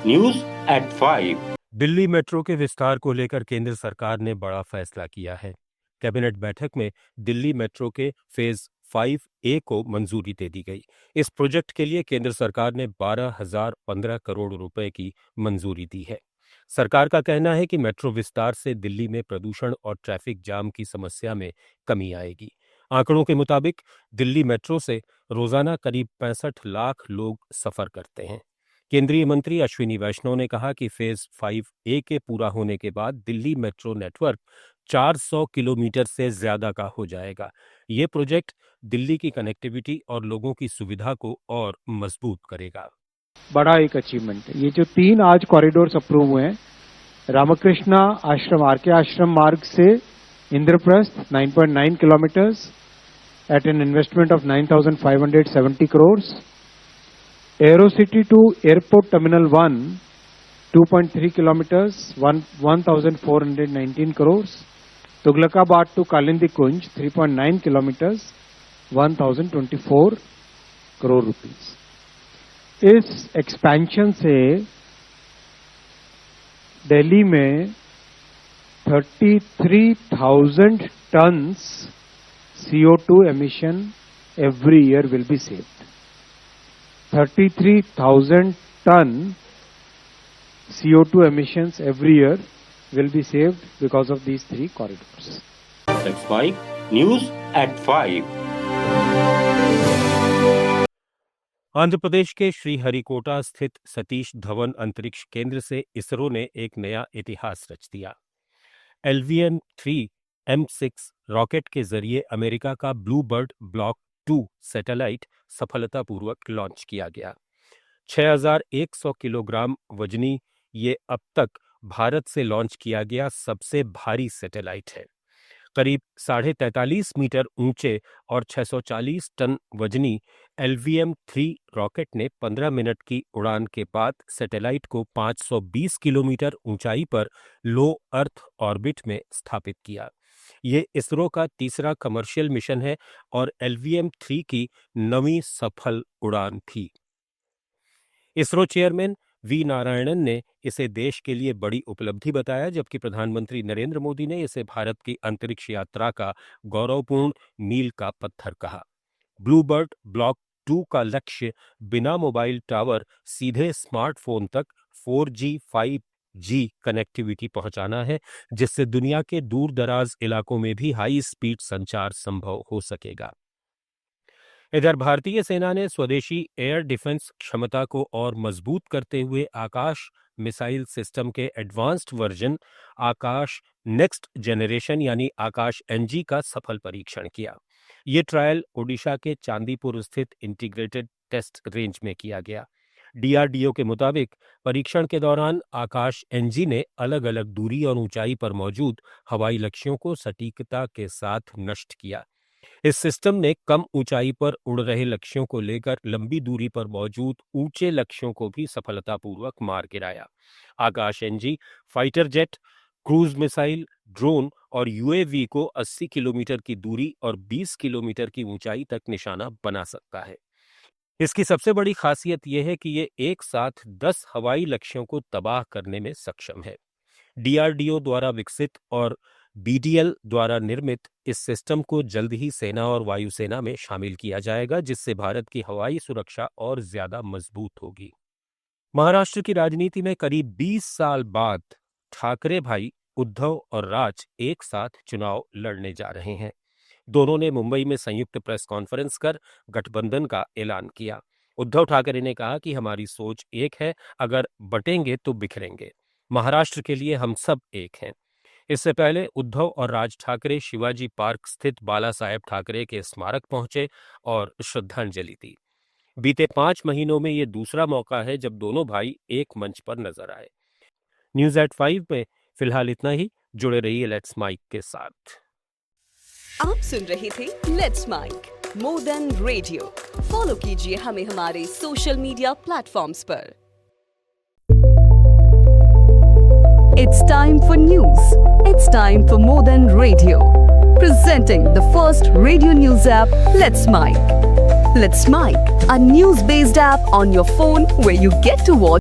News at 5। Delhi metro के विस्तार को लेकर केंद्र सरकार ने बड़ा फैसला किया है। कैबिनेट बैठक में दिल्ली मेट्रो के फेज 5A को मंजूरी दे दी गई। इस प्रोजेक्ट के लिए केंद्र सरकार ने 12,015 करोड़ रुपए की मंजूरी दी है। सरकार का कहना है कि मेट्रो विस्तार से दिल्ली में प्रदूषण और ट्रैफिक जाम की समस्या में कमी आएगी। आंकड़ों के मुताबिक दिल्ली मेट्रो से रोजाना करीब 65 लाख लोग सफर करते हैं। केंद्रीय मंत्री अश्विनी वैष्णव ने कहा कि फेज 5A के पूरा होने के बाद दिल्ली मेट्रो नेटवर्क 400 किलोमीटर से ज्यादा का हो जाएगा। ये प्रोजेक्ट दिल्ली की कनेक्टिविटी और लोगों की सुविधा को और मजबूत करेगा। बड़ा एक अचीवमेंट है। ये जो 3 आज कॉरिडोर्स अप्रूव हुए हैं, रामकृष्णा आश्रम आरके आश्रम मार्ग से Indraprastha 9.9 kilometres at an investment of 9,570 crore, Aerocity to airport terminal 1 2.3 kilometres 1,419 crore, Tughlakabad to Kalindi Kunj 3.9 kilometres 1,024 crore rupees. इस एक्सपेंशन से दिल्ली में 33,000 tonnes CO2 emission every year will be saved. 33,000 ton CO2 emissions every year will be saved because of these 3 corridors. That's 5 News at 5। Andhra Pradesh के श्रीहरिकोटा स्थित सतीश धवन अंतरिक्ष केंद्र से इसरो ने एक नया इतिहास रच दिया। LVM-3 M6 रॉकेट के जरिए अमेरिका का ब्लू बर्ड ब्लॉक 2 सैटेलाइट सफलतापूर्वक लॉन्च किया गया। 6,100 किलोग्राम वजनी ये अब तक भारत से लॉन्च किया गया सबसे भारी सैटेलाइट है। करीब 43.5 मीटर ऊंचे और 640 टन वजनी LVM-3 रॉकेट ने 15 मिनट की उड़ान के बाद सैटेलाइट को 520 किलोमीटर ऊंचाई पर लो अर्थ ऑर्बिट में स्थापित किया। ये इसरो का तीसरा कमर्शियल मिशन है और LVM-3 की 9वीं सफल उड़ान थी। इसरो चेयरमैन वी नारायणन ने इसे देश के लिए बड़ी उपलब्धि बताया, जबकि प्रधानमंत्री नरेंद्र मोदी ने इसे भारत की अंतरिक्ष यात्रा का गौरवपूर्ण मील का पत्थर कहा। ब्लू बर्ड ब्लॉक 2 का लक्ष्य बिना मोबाइल टावर सीधे स्मार्टफोन तक 4G 5G कनेक्टिविटी पहुंचाना है, जिससे दुनिया के दूर दराज इलाकों में भी हाई स्पीड संचार संभव हो सकेगा। इधर भारतीय सेना ने स्वदेशी एयर डिफेंस क्षमता को और मजबूत करते हुए आकाश मिसाइल सिस्टम के एडवांस्ड वर्जन आकाश नेक्स्ट जनरेशन यानी आकाश NG का सफल परीक्षण किया। ये ट्रायल ओडिशा के चांदीपुर स्थित इंटीग्रेटेड टेस्ट रेंज में किया गया। DRDO के मुताबिक परीक्षण के दौरान आकाश NG ने अलग अलग दूरी और ऊंचाई पर मौजूद हवाई लक्ष्यों को सटीकता के साथ नष्ट किया। इस सिस्टम ने कम ऊंचाई पर उड़ रहे लक्ष्यों को लेकर लंबी दूरी पर मौजूद ऊंचे लक्ष्यों को भी सफलतापूर्वक मार गिराया। आकाश NG fighter jet, cruise missile, drone और UAV को 80 किलोमीटर की दूरी और 20 किलोमीटर की ऊंचाई तक निशाना बना सकता है। इसकी सबसे बड़ी खासियत यह है कि ये एक साथ 10 हवाई लक्ष्यों को तबाह करने में सक्षम है। DRDO द्वारा विकसित और BDL द्वारा निर्मित इस सिस्टम को जल्द ही सेना और वायुसेना में शामिल किया जाएगा, जिससे भारत की हवाई सुरक्षा और ज्यादा मजबूत होगी। महाराष्ट्र की राजनीति में करीब 20 साल बाद ठाकरे भाई उद्धव और राज एक साथ चुनाव लड़ने जा रहे हैं। दोनों ने मुंबई में संयुक्त प्रेस कॉन्फ्रेंस कर गठबंधन का ऐलान किया। उद्धव ठाकरे ने कहा कि हमारी सोच एक है, अगर बटेंगे तो बिखरेंगे। महाराष्ट्र के लिए हम सब एक हैं। इससे पहले उद्धव और राज ठाकरे शिवाजी पार्क स्थित बाला साहेब ठाकरे के स्मारक पहुंचे और श्रद्धांजलि दी। बीते 5 महीनों में ये दूसरा मौका है जब दोनों भाई एक मंच पर नजर आए। न्यूज एट 5 में फिलहाल इतना ही। जुड़े रहिए लेट्स माइक के साथ। आप सुन रहे थे let's make more than radio. Follow कीजिए हमें हमारे सोशल मीडिया प्लेटफॉर्म्स पर। It's time for news. It's time for More Than Radio. Presenting the first radio news app, Let's Mic. Let's Mic, a news-based app on your phone where you get to watch